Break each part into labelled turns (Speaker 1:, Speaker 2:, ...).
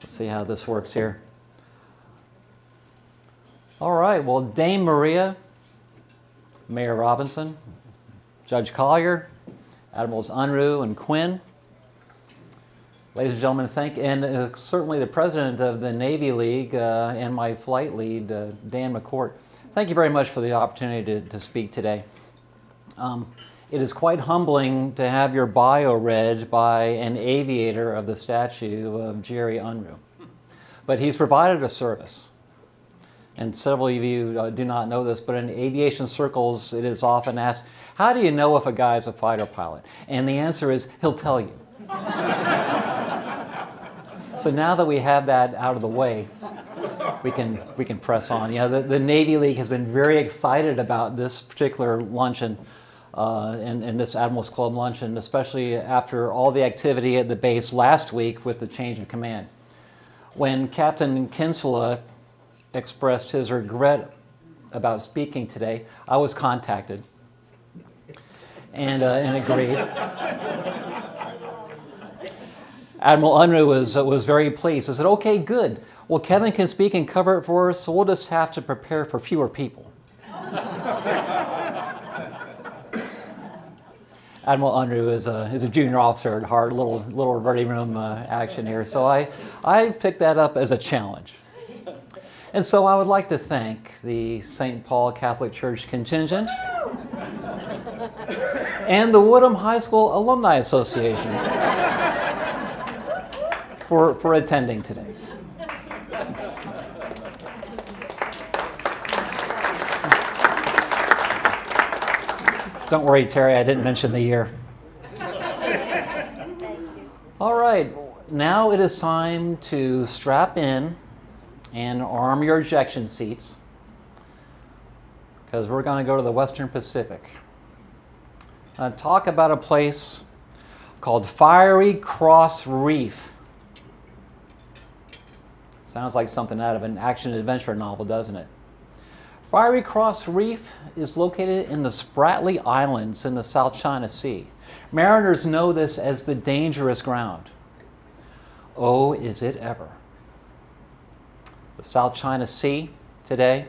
Speaker 1: Let's see how this works here. All right, well, Dame Maria, Mayor Robinson, Judge Collier, Admirals Unruh and Quinn, ladies and gentlemen, and certainly the president of the Navy League and my flight lead, Dan McCourt. Thank you very much for the opportunity to speak today. It is quite humbling to have your bio read by an aviator of the statue of Jerry Unruh. But he's provided a service. And several of you do not know this, but in aviation circles, it is often asked, how do you know if a guy is a fighter pilot? And the answer is, he'll tell you. So now that we have that out of the way, we can press on. You know, the Navy League has been very excited about this particular luncheon and this Admirals Club luncheon, especially after all the activity at the base last week with the change of command. When Captain Kinsella expressed his regret about speaking today, I was contacted and agreed. Admiral Unruh was very pleased. I said, okay, good. Well, Kevin can speak and cover it for us, so we'll just have to prepare for fewer people. Admiral Unruh is a junior officer at heart, little ready room action here. So I picked that up as a challenge. And so I would like to thank the St. Paul Catholic Church contingent and the Woodham High School Alumni Association for attending today. Don't worry, Terry, I didn't mention the year. All right, now it is time to strap in and arm your ejection seats, because we're going to go to the Western Pacific. Talk about a place called Fiery Cross Reef. Sounds like something out of an action-adventure novel, doesn't it? Fiery Cross Reef is located in the Spratly Islands in the South China Sea. Mariners know this as the dangerous ground. Oh, is it ever. The South China Sea today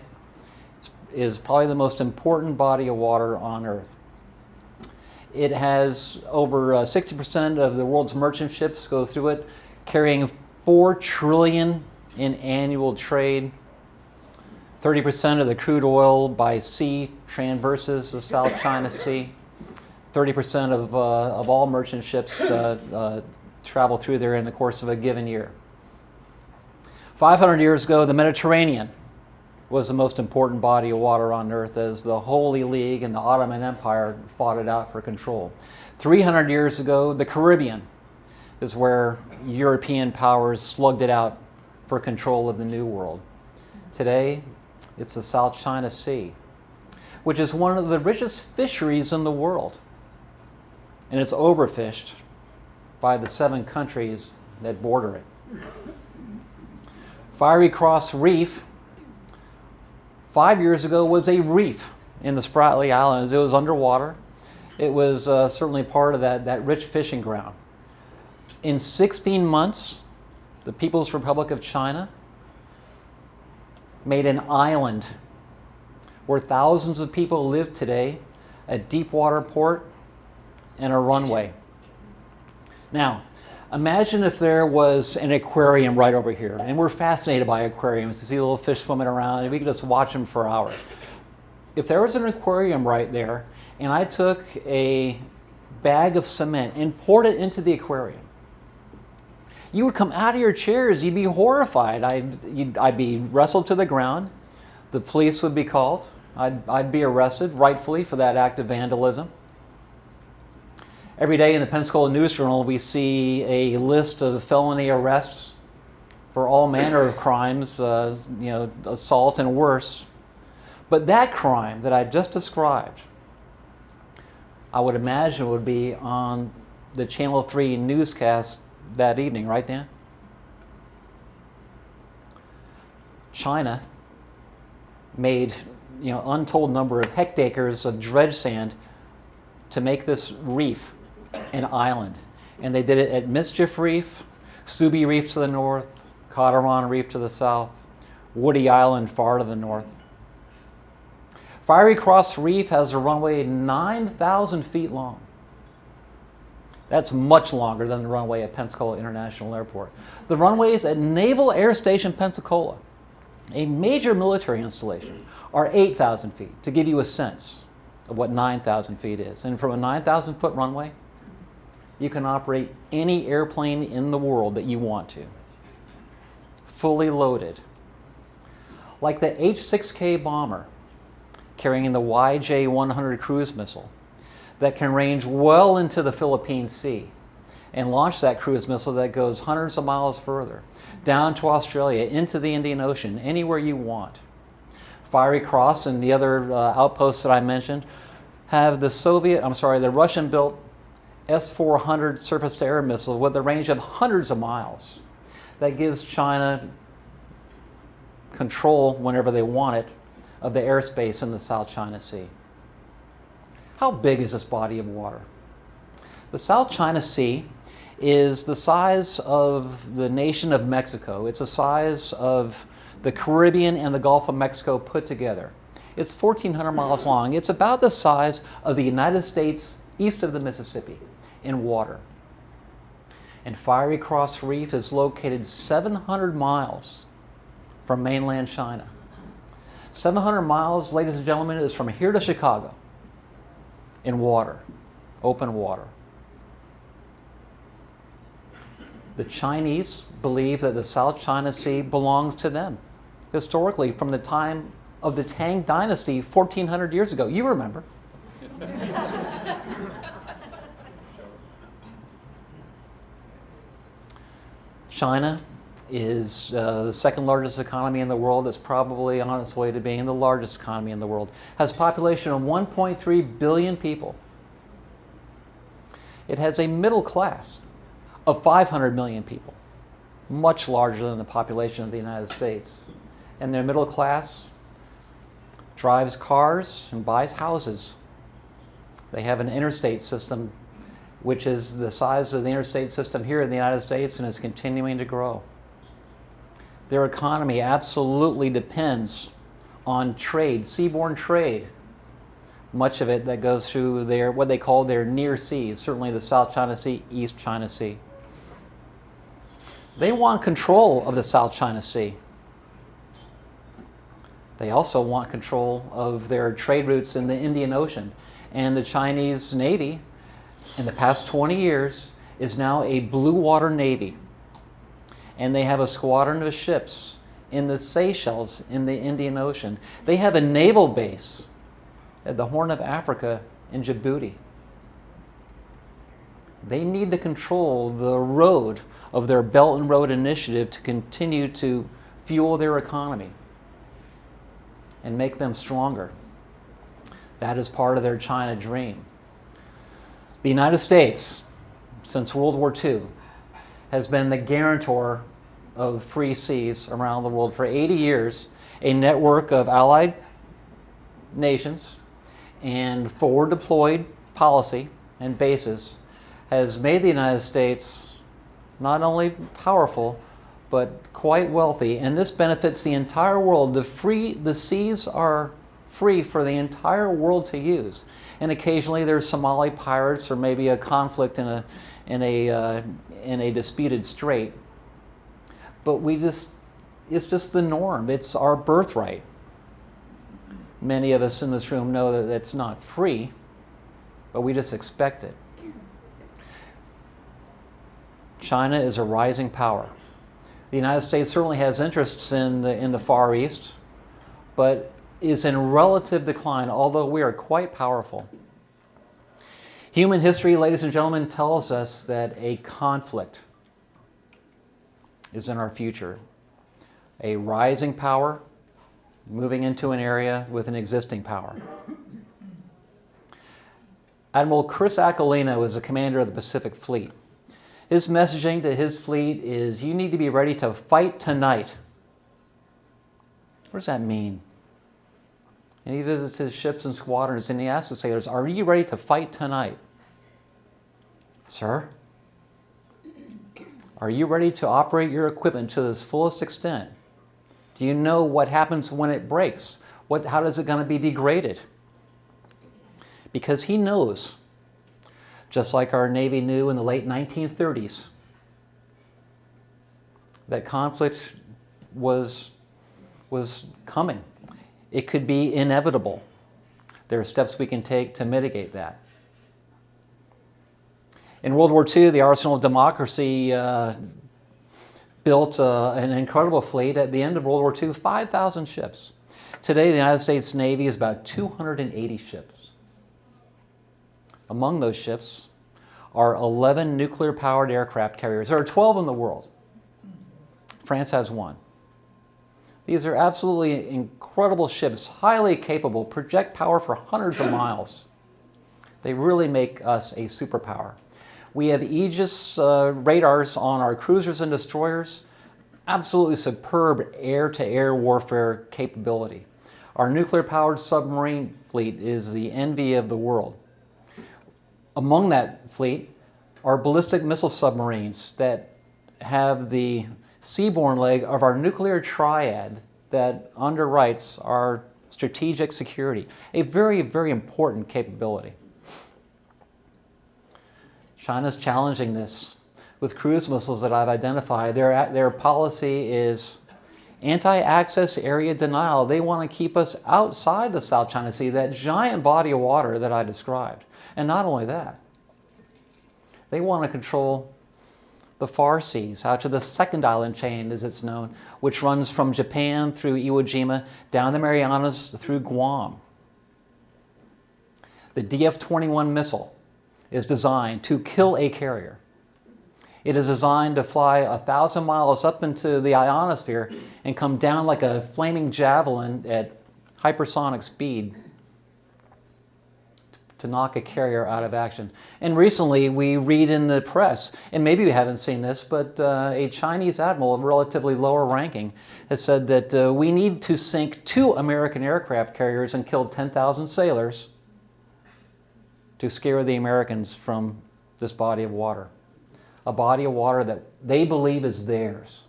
Speaker 1: is probably the most important body of water on Earth. It has over 60% of the world's merchant ships go through it, carrying $4 trillion in annual trade. 30% of the crude oil by sea traverses the South China Sea. 30% of all merchant ships travel through there in the course of a given year. 500 years ago, the Mediterranean was the most important body of water on Earth as the Holy League and the Ottoman Empire fought it out for control. 300 years ago, the Caribbean is where European powers slugged it out for control of the New World. Today, it's the South China Sea, which is one of the richest fisheries in the world. And it's overfished by the 7 countries that border it. Fiery Cross Reef, 5 years ago, was a reef in the Spratly Islands. It was underwater. It was certainly part of that rich fishing ground. In 16 months, the People's Republic of China made an island where thousands of people live today, a deep water port, and a runway. Now, imagine if there was an aquarium right over here, and we're fascinated by aquariums to see little fish swimming around, and we could just watch them for hours. If there was an aquarium right there, and I took a bag of cement and poured it into the aquarium, you would come out of your chairs, you'd be horrified. I'd be wrestled to the ground, the police would be called, I'd be arrested, rightfully, for that act of vandalism. Every day in the Pensacola News Journal, we see a list of felony arrests for all manner of crimes, assault and worse. But that crime that I just described, I would imagine would be on the Channel 3 newscast that evening, right, Dan? China made untold number of hectares of dredge sand to make this reef an island. And they did it at Mischief Reef, Subi Reef to the north, Cotteron Reef to the south, Woody Island far to the north. Fiery Cross Reef has a runway 9,000 feet long. That's much longer than the runway at Pensacola International Airport. The runways at Naval Air Station Pensacola, a major military installation, are 8,000 feet, to give you a sense of what 9,000 feet is. And from a 9,000-foot runway, you can operate any airplane in the world that you want to, fully loaded. Like the H-6K bomber, carrying the YJ-100 cruise missile that can range well into the Philippine Sea and launch that cruise missile that goes hundreds of miles further, down to Australia, into the Indian Ocean, anywhere you want. Fiery Cross and the other outposts that I mentioned have the Russian-built S-400 surface-to-air missile with a range of hundreds of miles that gives China control, whenever they want it, of the airspace in the South China Sea. How big is this body of water? The South China Sea is the size of the nation of Mexico. It's the size of the Caribbean and the Gulf of Mexico put together. It's 1,400 miles long. It's about the size of the United States east of the Mississippi in water. And Fiery Cross Reef is located 700 miles from mainland China. 700 miles, ladies and gentlemen, is from here to Chicago in water, open water. The Chinese believe that the South China Sea belongs to them, historically, from the time of the Tang Dynasty 1,400 years ago. You remember. China is the second largest economy in the world. It's probably on its way to being the largest economy in the world. Has a population of 1.3 billion people. It has a middle class of 500 million people, much larger than the population of the United States. And their middle class drives cars and buys houses. They have an interstate system which is the size of the interstate system here in the United States and is continuing to grow. Their economy absolutely depends on trade, seaborne trade. Much of it that goes through their, what they call their near seas, certainly the South China Sea, East China Sea. They want control of the South China Sea. They also want control of their trade routes in the Indian Ocean. And the Chinese Navy, in the past 20 years, is now a blue water navy. And they have a squadron of ships in the Seychelles in the Indian Ocean. They have a naval base at the Horn of Africa in Djibouti. They need to control the road of their Belt and Road Initiative to continue to fuel their economy and make them stronger. That is part of their China dream. The United States, since World War II, has been the guarantor of free seas around the world. For 80 years, a network of allied nations and forward deployed policy and bases has made the United States not only powerful, but quite wealthy, and this benefits the entire world. The seas are free for the entire world to use, and occasionally there's Somali pirates or maybe a conflict in a disputed strait. But it's just the norm. It's our birthright. Many of us in this room know that it's not free, but we just expect it. China is a rising power. The United States certainly has interests in the Far East, but is in relative decline, although we are quite powerful. Human history, ladies and gentlemen, tells us that a conflict is in our future. A rising power moving into an area with an existing power. Admiral Chris Aquilino is the commander of the Pacific Fleet. His messaging to his fleet is, you need to be ready to fight tonight. What does that mean? And he visits his ships and squadrons and he asks the sailors, are you ready to fight tonight? Sir? Are you ready to operate your equipment to its fullest extent? Do you know what happens when it breaks? How is it going to be degraded? Because he knows, just like our Navy knew in the late 1930s, that conflict was coming. It could be inevitable. There are steps we can take to mitigate that. In World War II, the Arsenal of Democracy built an incredible fleet. At the end of World War II, 5,000 ships. Today, the United States Navy is about 280 ships. Among those ships are 11 nuclear-powered aircraft carriers. There are 12 in the world. France has one. These are absolutely incredible ships, highly capable, project power for hundreds of miles. They really make us a superpower. We have Aegis radars on our cruisers and destroyers, absolutely superb air-to-air warfare capability. Our nuclear-powered submarine fleet is the envy of the world. Among that fleet are ballistic missile submarines that have the seaborne leg of our nuclear triad that underwrites our strategic security, a very, very important capability. China's challenging this with cruise missiles that I've identified. Their policy is anti-access area denial. They want to keep us outside the South China Sea, that giant body of water that I described. And not only that, they want to control the far seas, out to the second island chain, as it's known, which runs from Japan through Iwo Jima, down the Marianas through Guam. The DF-21 missile is designed to kill a carrier. It is designed to fly 1,000 miles up into the ionosphere and come down like a flaming javelin at hypersonic speed to knock a carrier out of action. And recently we read in the press, and maybe you haven't seen this, but a Chinese admiral of relatively lower ranking has said that we need to sink 2 American aircraft carriers and kill 10,000 sailors to scare the Americans from this body of water. A body of water that they believe is theirs.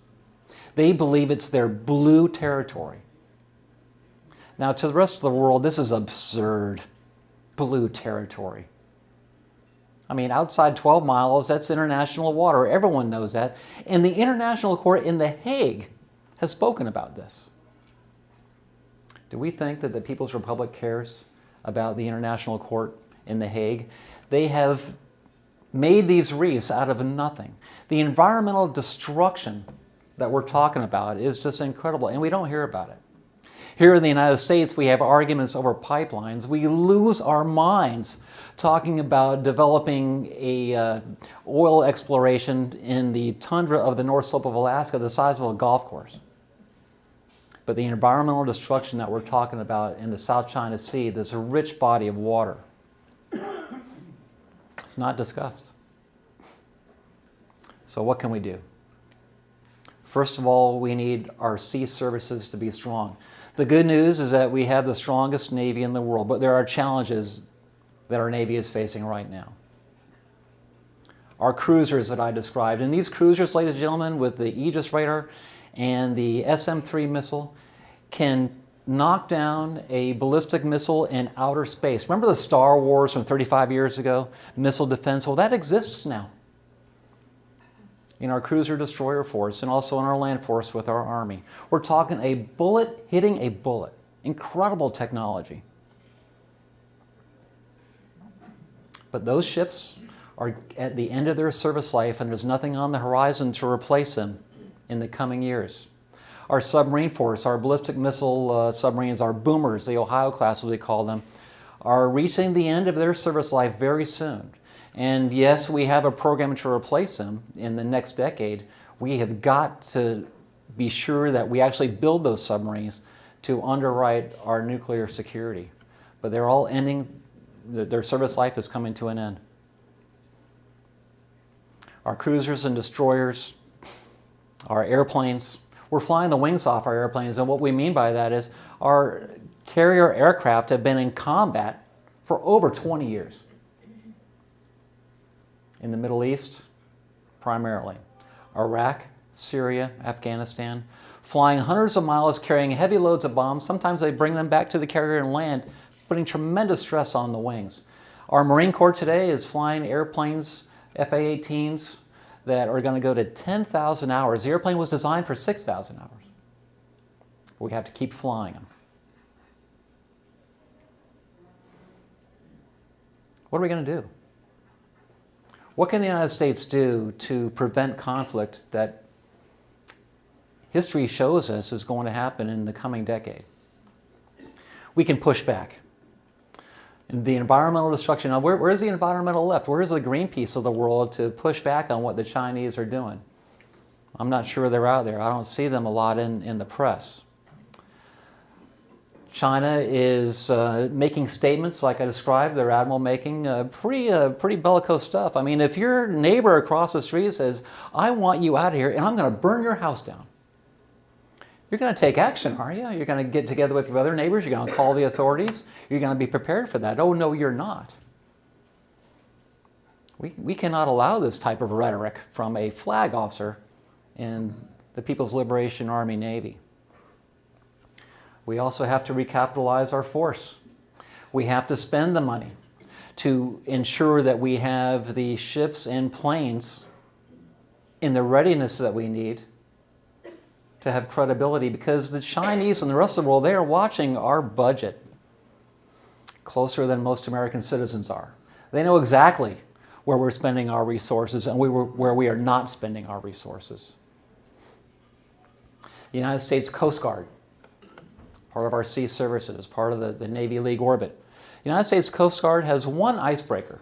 Speaker 1: They believe it's their blue territory. Now, to the rest of the world, this is absurd. Blue territory. I mean, outside 12 miles, that's international water. Everyone knows that. And the International Court in The Hague has spoken about this. Do we think that the People's Republic cares about the International Court in The Hague? They have made these reefs out of nothing. The environmental destruction that we're talking about is just incredible, and we don't hear about it. Here in the United States, we have arguments over pipelines. We lose our minds talking about developing a oil exploration in the tundra of the North Slope of Alaska the size of a golf course. But the environmental destruction that we're talking about in the South China Sea, this rich body of water, it's not discussed. So what can we do? First of all, we need our sea services to be strong. The good news is that we have the strongest Navy in the world, but there are challenges that our Navy is facing right now. Our cruisers that I described, and these cruisers, ladies and gentlemen, with the Aegis radar and the SM-3 missile, can knock down a ballistic missile in outer space. Remember the Star Wars from 35 years ago? Missile defense? Well, that exists now in our cruiser-destroyer force and also in our land force with our Army. We're talking a bullet hitting a bullet. Incredible technology. But those ships are at the end of their service life, and there's nothing on the horizon to replace them in the coming years. Our submarine force, our ballistic missile submarines, our boomers, the Ohio class as we call them, are reaching the end of their service life very soon. And yes, we have a program to replace them in the next decade. We have got to be sure that we actually build those submarines to underwrite our nuclear security. But they're all ending, their service life is coming to an end. Our cruisers and destroyers, our airplanes, we're flying the wings off our airplanes, and what we mean by that is our carrier aircraft have been in combat for over 20 years. In the Middle East, primarily. Iraq, Syria, Afghanistan, flying hundreds of miles carrying heavy loads of bombs. Sometimes they bring them back to the carrier and land, putting tremendous stress on the wings. Our Marine Corps today is flying airplanes, FA-18s, that are going to go to 10,000 hours. The airplane was designed for 6,000 hours. We have to keep flying them. What are we going to do? What can the United States do to prevent conflict that history shows us is going to happen in the coming decade? We can push back. The environmental destruction, now where's the environmental left? Where's the Greenpeace of the world to push back on what the Chinese are doing? I'm not sure they're out there. I don't see them a lot in the press. China is making statements like I described, their admiral making pretty bellicose stuff. I mean, if your neighbor across the street says, I want you out of here and I'm going to burn your house down, you're going to take action, aren't you? You're going to get together with your other neighbors, you're going to call the authorities, you're going to be prepared for that. Oh, no, you're not. We cannot allow this type of rhetoric from a flag officer in the People's Liberation Army Navy. We also have to recapitalize our force. We have to spend the money to ensure that we have the ships and planes in the readiness that we need to have credibility, because the Chinese and the rest of the world, they are watching our budget closer than most American citizens are. They know exactly where we're spending our resources and where we are not spending our resources. The United States Coast Guard, part of our sea services, part of the Navy League orbit. The United States Coast Guard has one icebreaker.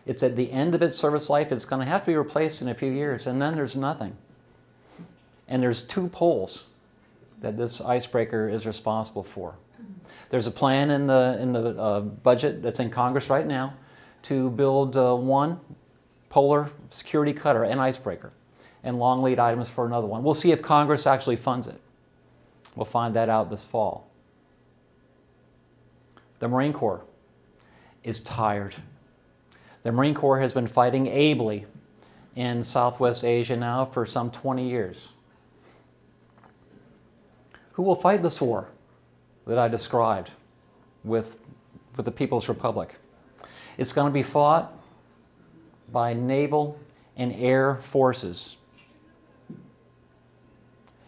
Speaker 1: It's at the end of its service life. It's going to have to be replaced in a few years, and then there's nothing. And there's 2 poles that this icebreaker is responsible for. There's a plan in the budget that's in Congress right now to build one polar security cutter, an icebreaker, and long lead items for another one. We'll see if Congress actually funds it. We'll find that out this fall. The Marine Corps is tired. The Marine Corps has been fighting ably in Southwest Asia now for some 20 years. Who will fight this war that I described with the People's Republic? It's going to be fought by naval and air forces.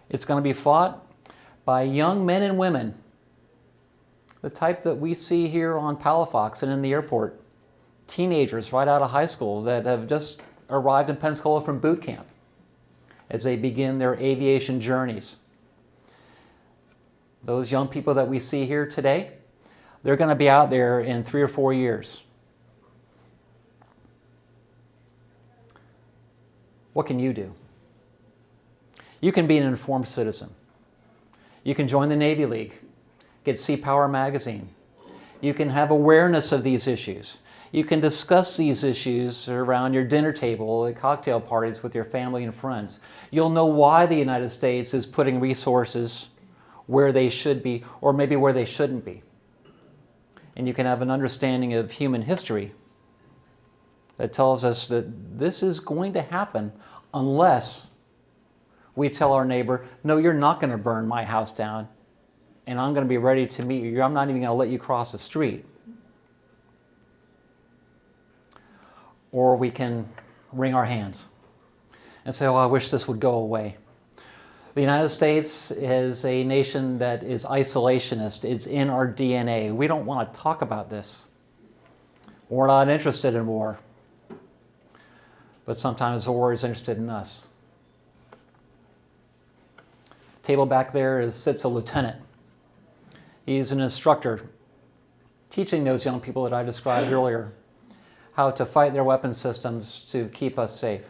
Speaker 1: It's going to be fought by young men and women, the type that we see here on Palafox and in the airport, teenagers right out of high school that have just arrived in Pensacola from boot camp as they begin their aviation journeys. Those young people that we see here today, they're going to be out there in 3 or 4 years. What can you do? You can be an informed citizen. You can join the Navy League, get Sea Power magazine. You can have awareness of these issues. You can discuss these issues around your dinner table at cocktail parties with your family and friends. You'll know why the United States is putting resources where they should be, or maybe where they shouldn't be. And you can have an understanding of human history that tells us that this is going to happen unless we tell our neighbor, no, you're not going to burn my house down, and I'm going to be ready to meet you. I'm not even going to let you cross the street. Or we can wring our hands and say, oh, I wish this would go away. The United States is a nation that is isolationist. It's in our DNA. We don't want to talk about this. We're not interested in war. But sometimes the war is interested in us. Table back there sits a lieutenant. He's an instructor teaching those young people that I described earlier how to fight their weapon systems to keep us safe.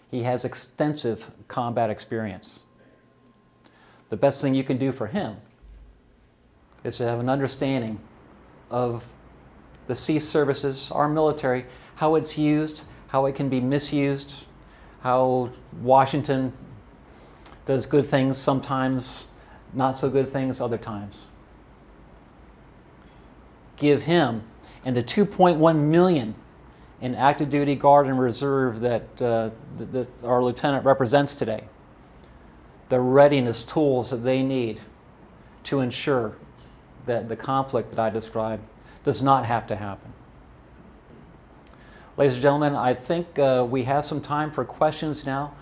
Speaker 1: He has extensive combat experience. The best thing you can do for him is to have an understanding of the sea services, our military, how it's used, how it can be misused, how Washington does good things sometimes, not so good things other times. Give him and the 2.1 million and active duty guard and reserve that our lieutenant represents today, the readiness tools that they need to ensure that the conflict that I described does not have to happen. Ladies and gentlemen, I think we have some time for questions now.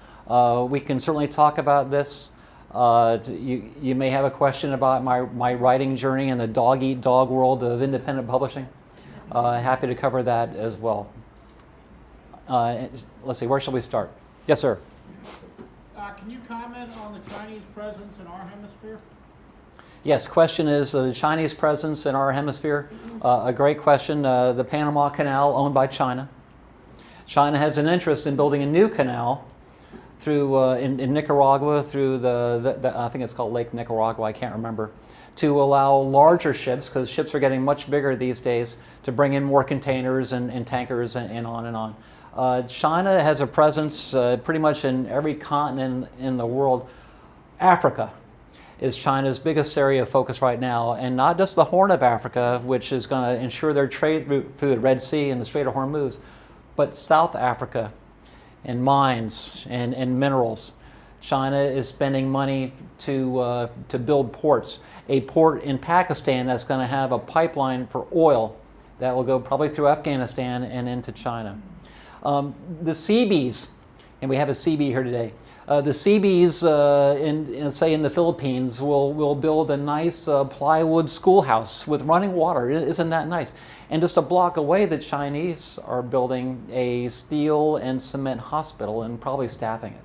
Speaker 1: We can certainly talk about this. You may have a question about my writing journey in the dog-eat-dog world of independent publishing. Happy to cover that as well. Let's see, where shall we start? Yes, sir.
Speaker 2: Can you comment on the Chinese presence in our hemisphere?
Speaker 1: Yes, question is the Chinese presence in our hemisphere. A great question. The Panama Canal, owned by China. China has an interest in building a new canal through in Nicaragua through I think it's called Lake Nicaragua, I can't remember, to allow larger ships, because ships are getting much bigger these days, to bring in more containers and tankers and on and on. China has a presence pretty much in every continent in the world. Africa is China's biggest area of focus right now, and not just the Horn of Africa, which is going to ensure their trade route through the Red Sea and the Strait of Hormuz, but South Africa and mines and minerals. China is spending money to build ports. A port in Pakistan that's going to have a pipeline for oil that will go probably through Afghanistan and into China. The Seabees, and we have a Seabee here today. The Seabees, say in the Philippines, will build a nice plywood schoolhouse with running water. Isn't that nice? And just a block away, the Chinese are building a steel and cement hospital and probably staffing it.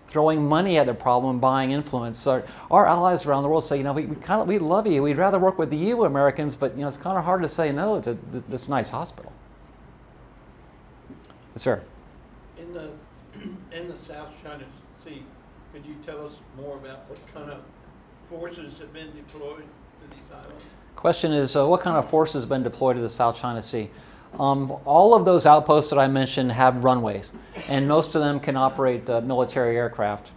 Speaker 1: Throwing money at the problem, buying influence. Our allies around the world say, we love you. We'd rather work with you Americans, but it's kind of hard to say no to this nice hospital. Yes, sir.
Speaker 3: In the South China Sea, could you tell us more about what kind of forces have been deployed to these islands?
Speaker 1: Question is, what kind of forces have been deployed to the South China Sea? All of those outposts that I mentioned have runways, and most of them can operate military aircraft.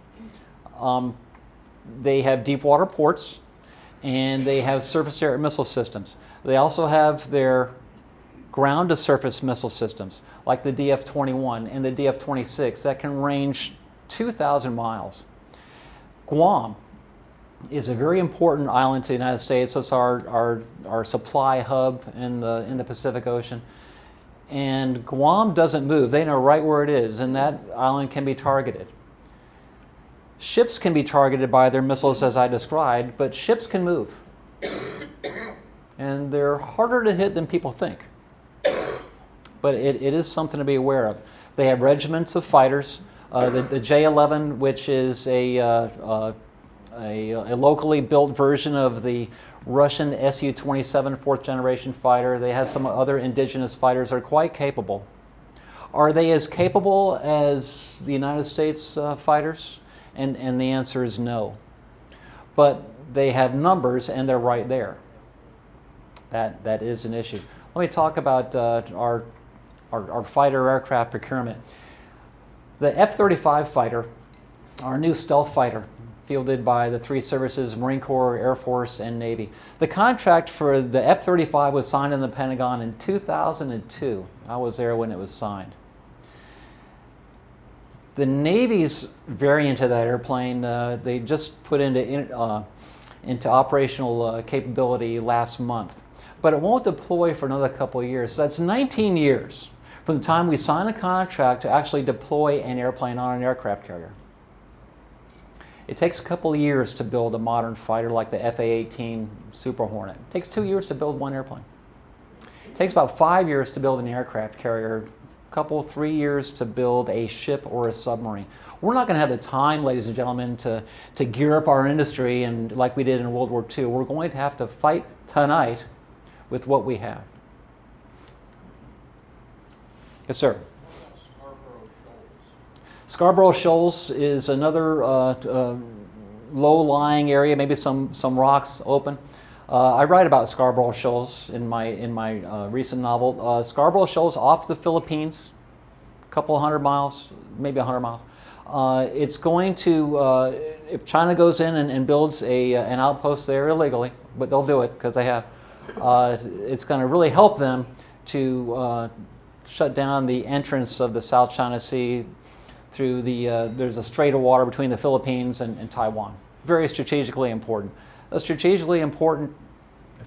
Speaker 1: They have deep water ports, and they have surface-to-air missile systems. They also have their ground-to-surface missile systems, like the DF-21 and the DF-26, that can range 2,000 miles. Guam is a very important island to the United States. It's our supply hub in the Pacific Ocean. And Guam doesn't move. They know right where it is, and that island can be targeted. Ships can be targeted by their missiles, as I described, but ships can move. And they're harder to hit than people think. But it is something to be aware of. They have regiments of fighters. The J-11, which is a locally built version of the Russian Su-27 fourth generation fighter. They have some other indigenous fighters that are quite capable. Are they as capable as the United States fighters? And the answer is no. But they have numbers, and they're right there. That is an issue. Let me talk about our fighter aircraft procurement. The F-35 fighter, our new stealth fighter, fielded by the three services, Marine Corps, Air Force, and Navy. The contract for the F-35 was signed in the Pentagon in 2002. I was there when it was signed. The Navy's variant of that airplane, they just put into operational capability last month. But it won't deploy for another couple of years. So that's 19 years from the time we sign a contract to actually deploy an airplane on an aircraft carrier. It takes a couple of years to build a modern fighter like the F/A-18 Super Hornet. It takes 2 years to build one airplane. It takes about 5 years to build an aircraft carrier, couple, 3 years to build a ship or a submarine. We're not going to have the time, ladies and gentlemen, to gear up our industry and like we did in World War II. We're going to have to fight tonight with what we have. Yes, sir. Scarborough Shoals is another low-lying area, maybe some rocks open. I write about Scarborough Shoals in my recent novel. Scarborough Shoals off the Philippines, a couple hundred miles, maybe 100 miles. It's going to, if China goes in and builds an outpost there illegally, but they'll do it because they have, it's going to really help them to shut down the entrance of the South China Sea through there's a strait of water between the Philippines and Taiwan. Very strategically important. A strategically important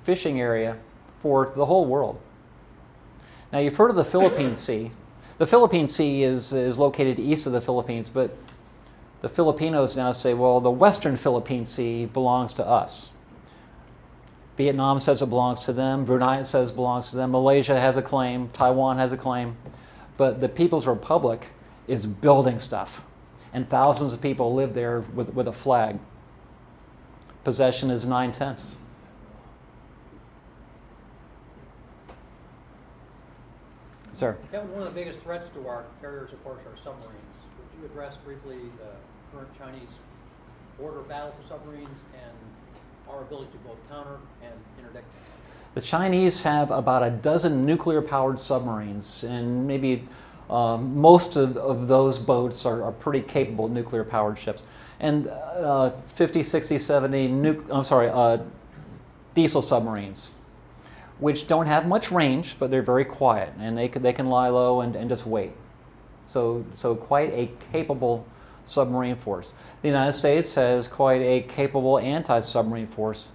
Speaker 1: fishing area for the whole world. Now, you've heard of the Philippine Sea. The Philippine Sea is located east of the Philippines, but the Filipinos now say, well, the Western Philippine Sea belongs to us. Vietnam says it belongs to them. Brunei says it belongs to them. Malaysia has a claim. Taiwan has a claim. But the People's Republic is building stuff. And thousands of people live there with a flag. Possession is 9/10. Sir.
Speaker 4: Kevin, one of the biggest threats to our carriers, of course, are submarines. Would you address briefly the current Chinese border battle for submarines and our ability to both counter and interdict?
Speaker 1: The Chinese have about a dozen nuclear-powered submarines, and maybe most of those boats are pretty capable nuclear-powered ships. And 50, 60, 70 diesel submarines, which don't have much range, but they're very quiet, and they can lie low and just wait. So quite a capable submarine force. The United States has quite a capable anti-submarine force,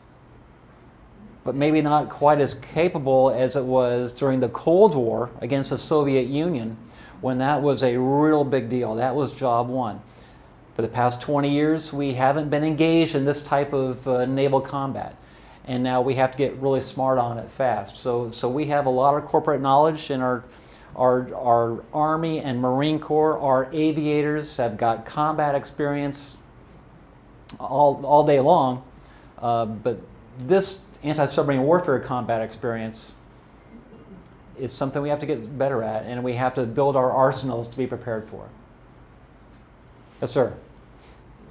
Speaker 1: but maybe not quite as capable as it was during the Cold War against the Soviet Union, when that was a real big deal. That was job one. For the past 20 years, we haven't been engaged in this type of naval combat. And now we have to get really smart on it fast. So we have a lot of corporate knowledge in our Army and Marine Corps. Our aviators have got combat experience all day long. But this anti-submarine warfare combat experience is something we have to get better at, and we have to build our arsenals to be prepared for. Yes, sir.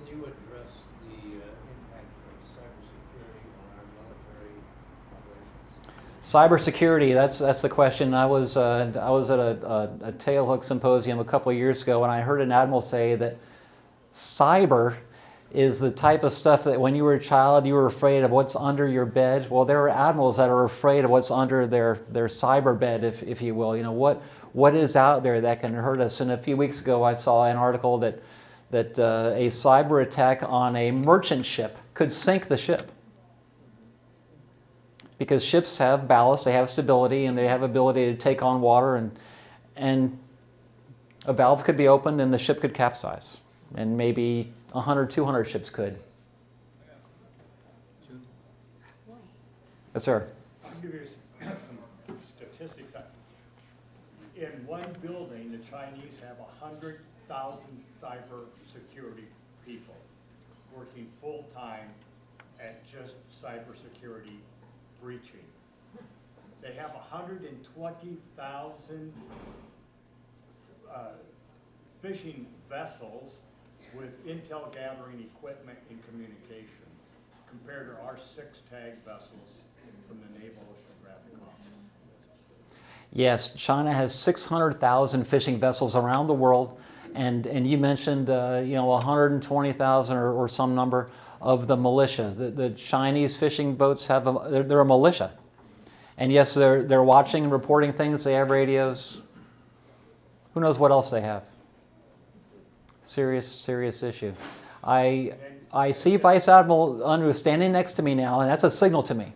Speaker 3: Can you address the impact of cybersecurity on our military operations?
Speaker 1: Cybersecurity, that's the question. I was at a tailhook symposium a couple of years ago, and I heard an admiral say that cyber is the type of stuff that when you were a child, you were afraid of what's under your bed. Well, there are admirals that are afraid of what's under their cyber bed, if you will. You know, what is out there that can hurt us? And a few weeks ago, I saw an article that a cyber attack on a merchant ship could sink the ship. Because ships have ballast, they have stability, and they have ability to take on water, and a valve could be opened and the ship could capsize. And maybe 100, 200 ships could. Yes, sir.
Speaker 5: I'll give you some statistics. In one building, the Chinese have 100,000 cyber security people working full-time at just cybersecurity breaching. They have 120,000 fishing vessels with intel gathering equipment and communication, compared to our 6 tag vessels from the Naval Oceanographic Office.
Speaker 1: Yes, China has 600,000 fishing vessels around the world, and you mentioned 120,000 or some number of the militia. The Chinese fishing boats have they're a militia, and yes, they're watching and reporting things. They have radios. Who knows what else they have? Serious issue. I see Vice Admiral Unruh standing next to me now, and that's a signal to me.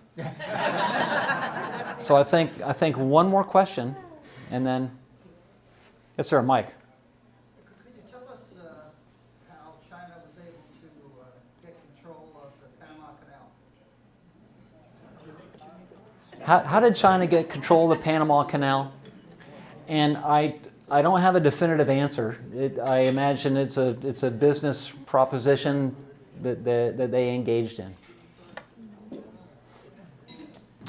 Speaker 1: So I think one more question, and then, yes, sir, Mike.
Speaker 6: Could you tell us how China was able to get control of the Panama Canal?
Speaker 1: How did China get control of the Panama Canal? And I don't have a definitive answer. I imagine it's a business proposition that they engaged in.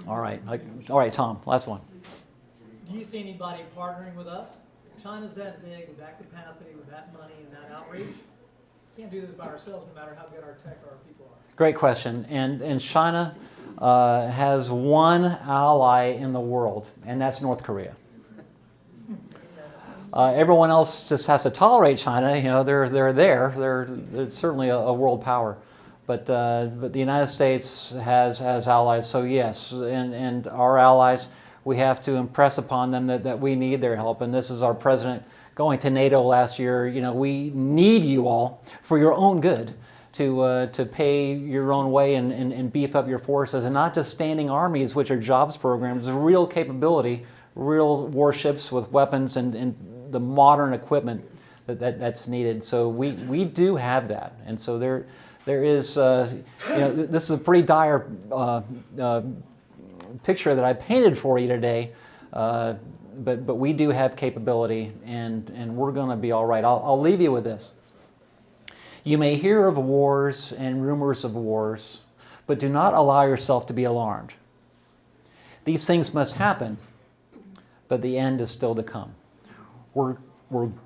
Speaker 1: All right, Tom, last one.
Speaker 7: Do you see anybody partnering with us? China's that big, with that capacity, with that money, and that outreach. Can't do this by ourselves, no matter how good our tech or our people are.
Speaker 1: Great question. And China has one ally in the world, and that's North Korea. Everyone else just has to tolerate China. You know, they're there. They're certainly a world power. But the United States has allies. So yes, and our allies, We have to impress upon them that we need their help. And this is our president going to NATO last year. You know, we need you all for your own good to pay your own way and beef up your forces, and not just standing armies, which are jobs programs, real capability, real warships with weapons and the modern equipment that's needed. So we do have that, and so there is you know, this is a pretty dire picture that I painted for you today, but we do have capability, and we're going to be all right. I'll leave you with this. You may hear of wars and rumors of wars, but do not allow yourself to be alarmed. These things must happen, but the end is still to come. We're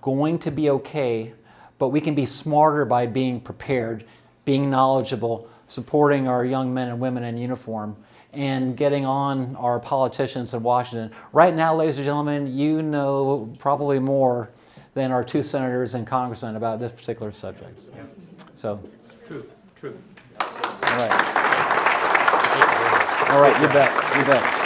Speaker 1: going to be okay, but we can be smarter by being prepared, being knowledgeable, supporting our young men and women in uniform, and getting on our politicians in Washington. Right now, ladies and gentlemen, you know probably more than our 2 senators and congressmen about this particular subject. So,
Speaker 3: True.
Speaker 1: all right. All right, you bet.